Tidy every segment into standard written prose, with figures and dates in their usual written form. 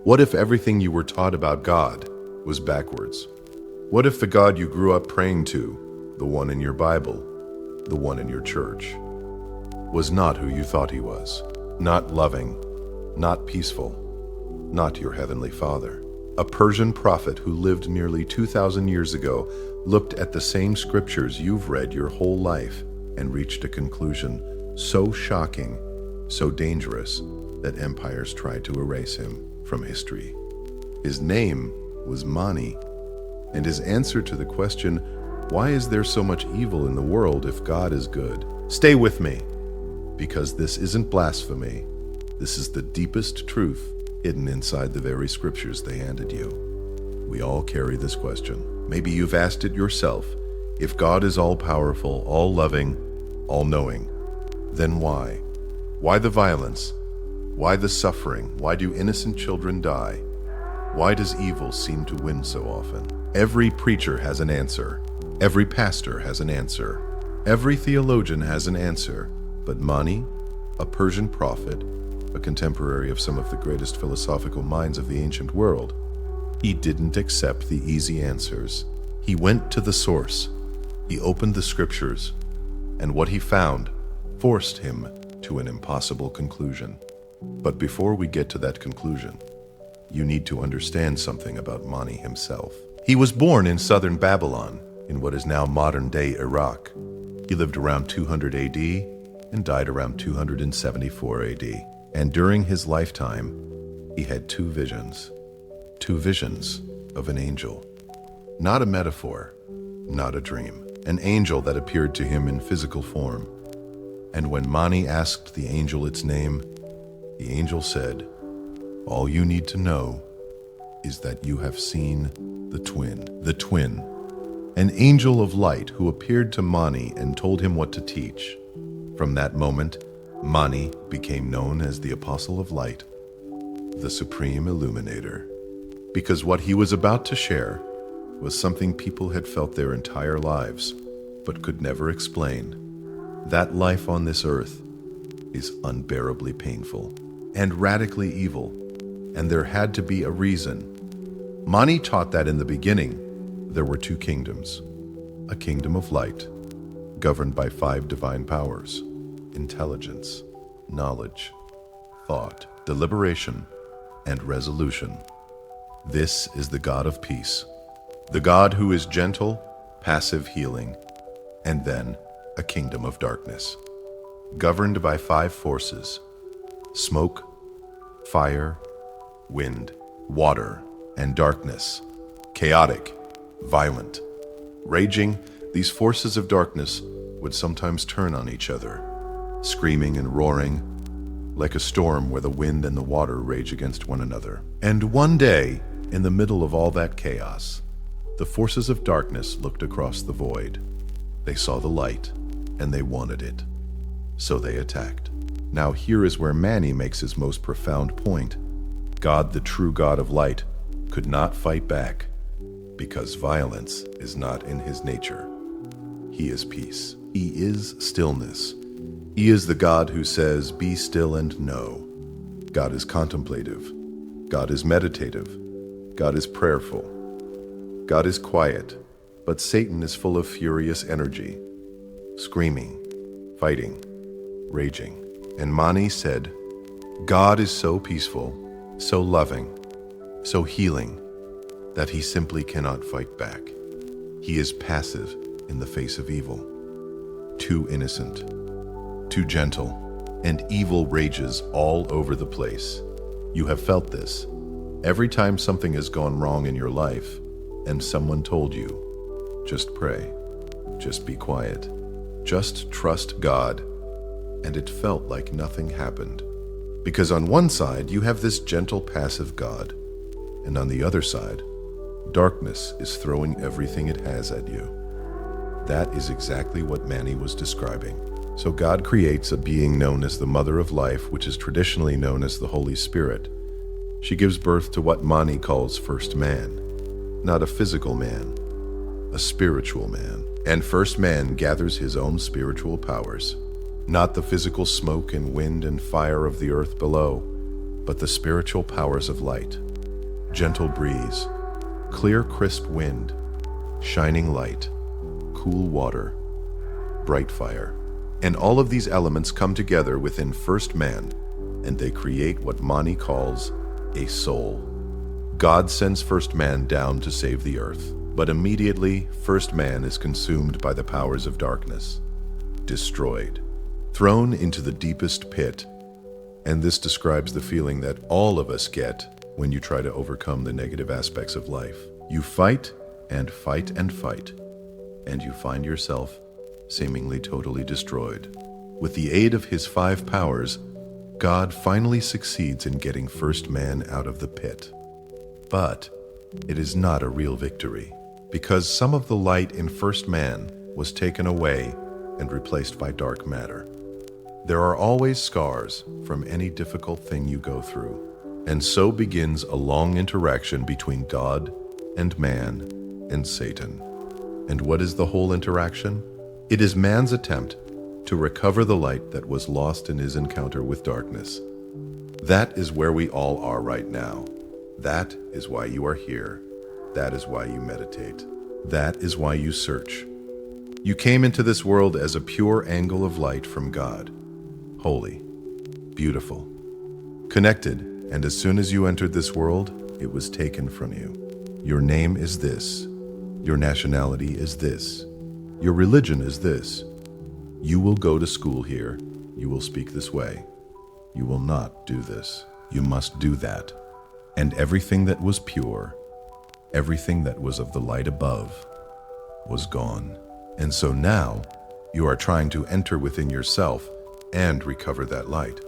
What if everything you were taught about God was backwards? What if the God you grew up praying to, the one in your Bible, the one in your church, was not who you thought he was? Not loving, not peaceful, not your heavenly Father. A Persian prophet who lived nearly 2,000 years ago looked at the same scriptures you've read your whole life and reached a conclusion so shocking, so dangerous, that empires tried to erase him from history. His name was Mani, and his answer to the question, why is there so much evil in the world if God is good? Stay with me, because this isn't blasphemy. This is the deepest truth hidden inside the very scriptures they handed you. We all carry this question. Maybe you've asked it yourself. If God is all-powerful, all-loving, all-knowing, then why? Why the violence? Why the suffering? Why do innocent children die? Why does evil seem to win so often? Every preacher has an answer. Every pastor has an answer. Every theologian has an answer. But Mani, a Persian prophet, a contemporary of some of the greatest philosophical minds of the ancient world, he didn't accept the easy answers. He went to the source. He opened the scriptures, and what he found forced him to an impossible conclusion. But before we get to that conclusion, you need to understand something about Mani himself. He was born in southern Babylon, in what is now modern-day Iraq. He lived around 200 AD and died around 274 AD. And during his lifetime, he had two visions of an angel. Not a metaphor, not a dream. An angel that appeared to him in physical form. And when Mani asked the angel its name, the angel said, all you need to know is that you have seen the twin, an angel of light who appeared to Mani and told him what to teach. From that moment, Mani became known as the Apostle of Light, the Supreme Illuminator, because what he was about to share was something people had felt their entire lives, but could never explain. That life on this earth is unbearably painful and radically evil, and there had to be a reason. Mani taught that in the beginning, there were two kingdoms, a kingdom of light, governed by 5 divine powers: intelligence, knowledge, thought, deliberation, and resolution. This is the God of peace, the God who is gentle, passive healing, and then a kingdom of darkness, governed by 5 forces: smoke, fire, wind, water, and darkness. Chaotic, violent, raging, these forces of darkness would sometimes turn on each other, screaming and roaring, like a storm where the wind and the water rage against one another. And one day, in the middle of all that chaos, the forces of darkness looked across the void. They saw the light, and they wanted it. So they attacked. Now here is where Mani makes his most profound point. God, the true God of light, could not fight back, because violence is not in his nature. He is peace. He is stillness. He is the God who says, be still and know. God is contemplative. God is meditative. God is prayerful. God is quiet, but Satan is full of furious energy, screaming, fighting, raging. And Mani said, God is so peaceful, so loving, so healing, that he simply cannot fight back. He is passive in the face of evil, too innocent, too gentle, and evil rages all over the place. You have felt this. Every time something has gone wrong in your life, and someone told you, just pray, just be quiet, just trust God, and it felt like nothing happened. Because on one side, you have this gentle, passive God, and on the other side, darkness is throwing everything it has at you. That is exactly what Mani was describing. So God creates a being known as the Mother of Life, which is traditionally known as the Holy Spirit. She gives birth to what Mani calls first man, not a physical man, a spiritual man. And first man gathers his own spiritual powers, not the physical smoke and wind and fire of the earth below, but the spiritual powers of light. gentle breeze, clear crisp wind, shining light, cool water, bright fire. And all of these elements come together within first man, and they create what Mani calls a soul. God sends first man down to save the earth, but immediately first man is consumed by the powers of darkness, destroyed, thrown into the deepest pit. And this describes the feeling that all of us get when you try to overcome the negative aspects of life. You fight and fight and fight, and you find yourself seemingly totally destroyed. With the aid of his 5 powers, God finally succeeds in getting first man out of the pit. But it is not a real victory, because some of the light in first man was taken away and replaced by dark matter. There are always scars from any difficult thing you go through, and so begins a long interaction between God and man and Satan. And what is the whole interaction? It is man's attempt to recover the light that was lost in his encounter with darkness. That is where we all are right now. That is why you are here. That is why you meditate. That is why you search. You came into this world as a pure angle of light from God. Holy, beautiful, connected, and as soon as you entered this world, it was taken from you. Your name is this. Your nationality is this. Your religion is this. You will go to school here. You will speak this way. You will not do this. You must do that. And everything that was pure, everything that was of the light above, was gone. And so now, you are trying to enter within yourself and recover that light.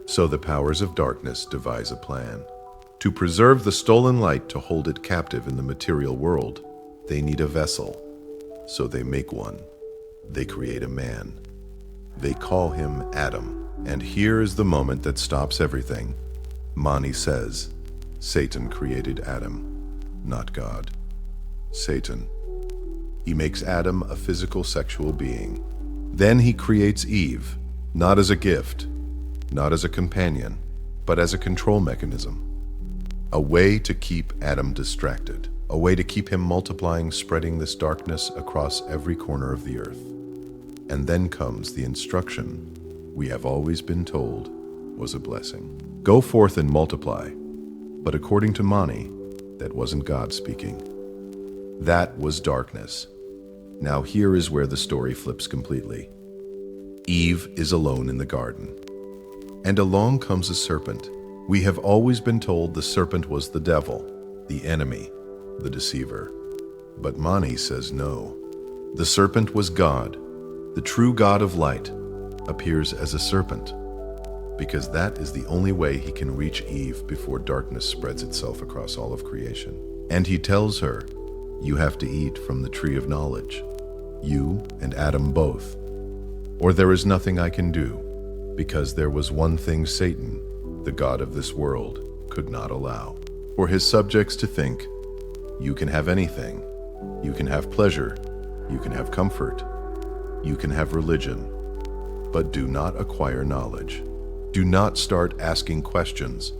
So the powers of darkness devise a plan. To preserve the stolen light, to hold it captive in the material world, they need a vessel. So they make one. They create a man. They call him Adam. And here is the moment that stops everything. Mani says, Satan created Adam, not God. Satan. He makes Adam a physical sexual being. Then he creates Eve, not as a gift, not as a companion, but as a control mechanism. A way to keep Adam distracted. A way to keep him multiplying, spreading this darkness across every corner of the earth. And then comes the instruction we have always been told was a blessing. Go forth and multiply. But according to Mani, that wasn't God speaking. That was darkness. Now here is where the story flips completely. Eve is alone in the garden. And along comes a serpent. We have always been told the serpent was the devil, the enemy, the deceiver. But Mani says no. The serpent was God. The true God of light appears as a serpent, because that is the only way he can reach Eve before darkness spreads itself across all of creation. And he tells her, you have to eat from the tree of knowledge, you and Adam both, or there is nothing I can do, because there was one thing Satan, the god of this world, could not allow, for his subjects to think, you can have anything, you can have pleasure, you can have comfort, you can have religion, but do not acquire knowledge. Do not start asking questions.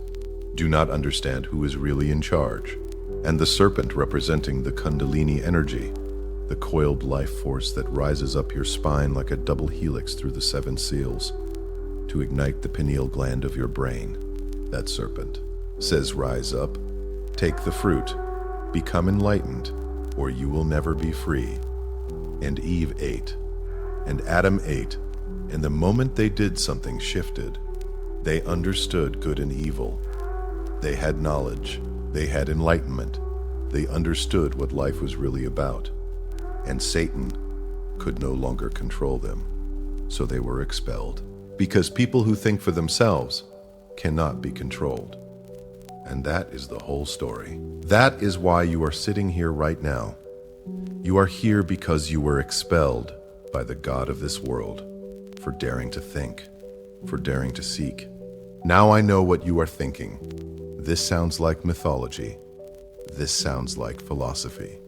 Do not understand who is really in charge. And the serpent representing the Kundalini energy, the coiled life force that rises up your spine like a double helix through the 7 seals to ignite the pineal gland of your brain. That serpent says, rise up, take the fruit, become enlightened, or you will never be free. And Eve ate, and Adam ate, and the moment they did, something shifted. They understood good and evil. They had knowledge. They had enlightenment. They understood what life was really about. And Satan could no longer control them. So they were expelled. Because people who think for themselves cannot be controlled. And that is the whole story. That is why you are sitting here right now. You are here because you were expelled by the God of this world for daring to think, for daring to seek. Now I know what you are thinking. This sounds like mythology. This sounds like philosophy.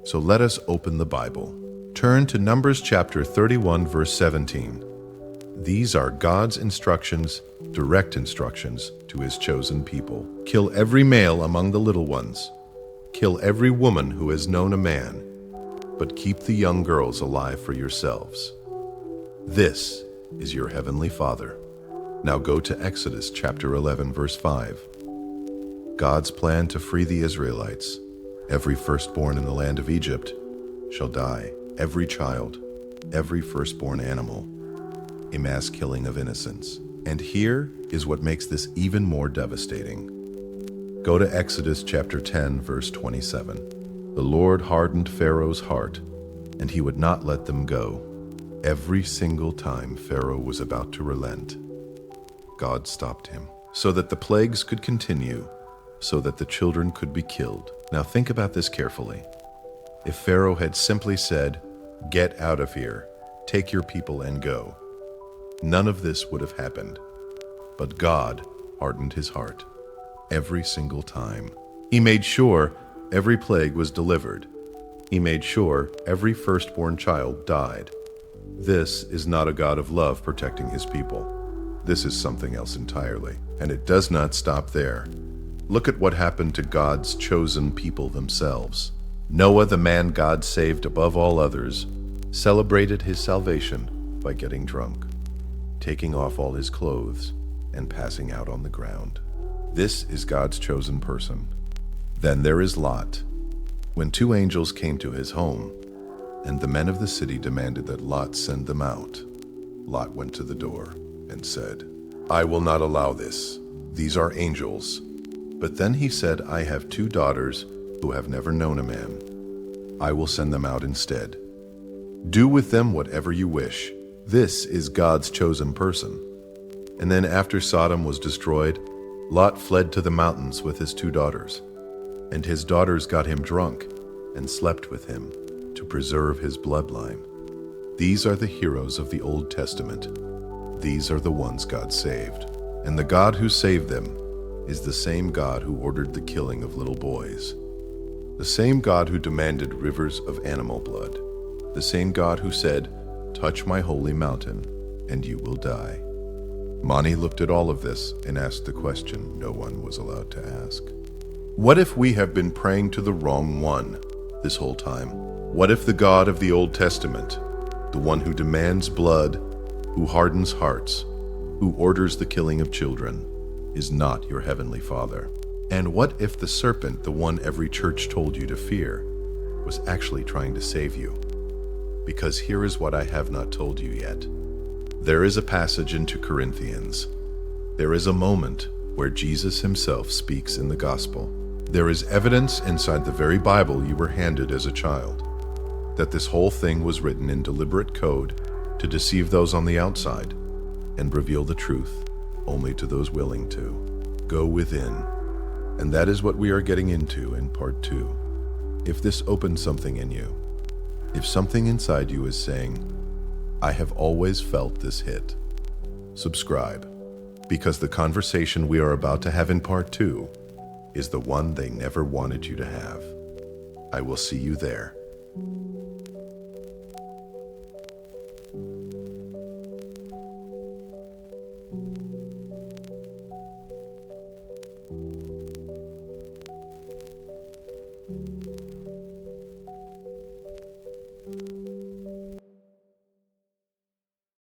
So let us open the Bible. Turn to Numbers chapter 31, verse 17. These are God's instructions, direct instructions to his chosen people. Kill every male among the little ones. Kill every woman who has known a man, but keep the young girls alive for yourselves. This is your heavenly Father. Now go to Exodus chapter 11, verse 5. God's plan to free the Israelites. Every firstborn in the land of Egypt shall die, every child, every firstborn animal, a mass killing of innocents. And here is what makes this even more devastating. Go to Exodus chapter 10, verse 27. The Lord hardened Pharaoh's heart, and he would not let them go. Every single time Pharaoh was about to relent, God stopped him, so that the plagues could continue, so that the children could be killed. Now think about this carefully. If Pharaoh had simply said, "Get out of here, take your people and go," none of this would have happened. But God hardened his heart every single time. He made sure every plague was delivered. He made sure every firstborn child died. This is not a God of love protecting his people. This is something else entirely. And it does not stop there. Look at what happened to God's chosen people themselves. Noah, the man God saved above all others, celebrated his salvation by getting drunk, taking off all his clothes, and passing out on the ground. This is God's chosen person. Then there is Lot. When two angels came to his home, and the men of the city demanded that Lot send them out, Lot went to the door and said, "I will not allow this. These are angels." But then he said, "I have two daughters who have never known a man. I will send them out instead. Do with them whatever you wish." This is God's chosen person. And then after Sodom was destroyed, Lot fled to the mountains with his two daughters. And his daughters got him drunk and slept with him to preserve his bloodline. These are the heroes of the Old Testament. These are the ones God saved. And the God who saved them is the same God who ordered the killing of little boys. The same God who demanded rivers of animal blood. The same God who said, "Touch my holy mountain, and you will die." Mani looked at all of this and asked the question no one was allowed to ask. What if we have been praying to the wrong one this whole time? What if the God of the Old Testament, the one who demands blood, who hardens hearts, who orders the killing of children, is not your heavenly Father? And what if the serpent, the one every church told you to fear, was actually trying to save you? Because here is what I have not told you yet. There is a passage in 2 Corinthians. There is a moment where Jesus himself speaks in the gospel. There is evidence inside the very Bible you were handed as a child that this whole thing was written in deliberate code to deceive those on the outside and reveal the truth only to those willing to go within. And that is what we are getting into in part 2. If this opens something in you, if something inside you is saying, "I have always felt this hit," subscribe, because the conversation we are about to have in part 2 is the one they never wanted you to have. I will see you there.